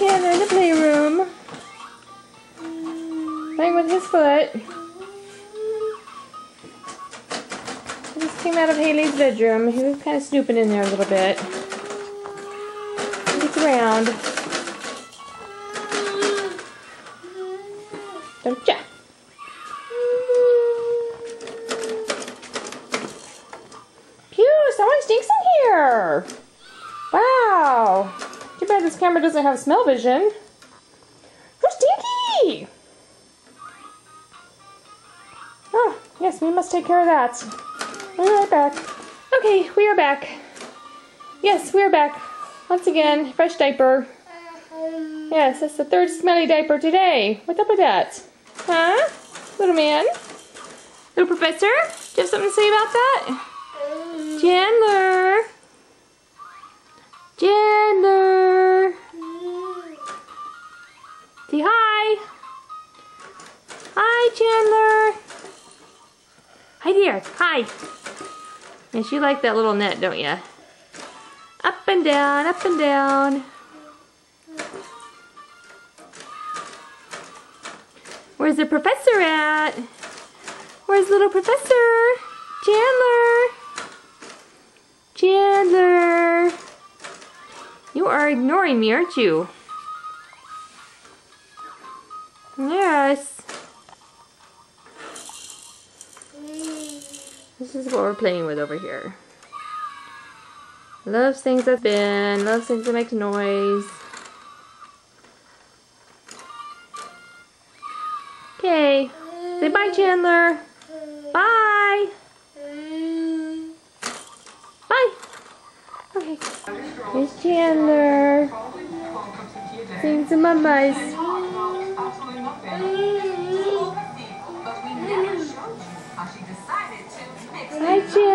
Chandler in the playroom, playing with his foot. He just came out of Haley's bedroom. He was kind of snooping in there a little bit. He gets around. Don't ya? Pew, someone stinks in here. Wow. Too bad this camera doesn't have smell vision. Who's stinky? Oh, yes, we must take care of that. We'll be right back. Okay, we are back. Yes, we are back. Once again, fresh diaper. Yes, that's the third smelly diaper today. What's up with that? Huh? Little man? Little professor? Do you have something to say about that? Chandler? Chandler? Say hi. Hi, Chandler. Hi there. Hi. Yes, you like that little net, don't you? Up and down, up and down. Where's the professor at? Where's little professor? Chandler. Chandler. You are ignoring me, aren't you? Yes. This is what we're playing with over here. Loves things that spin, loves things that make noise. Okay. Say bye, Chandler. Bye. Bye. Okay. Here's Chandler. Saying some mamas. Hi, Chandler.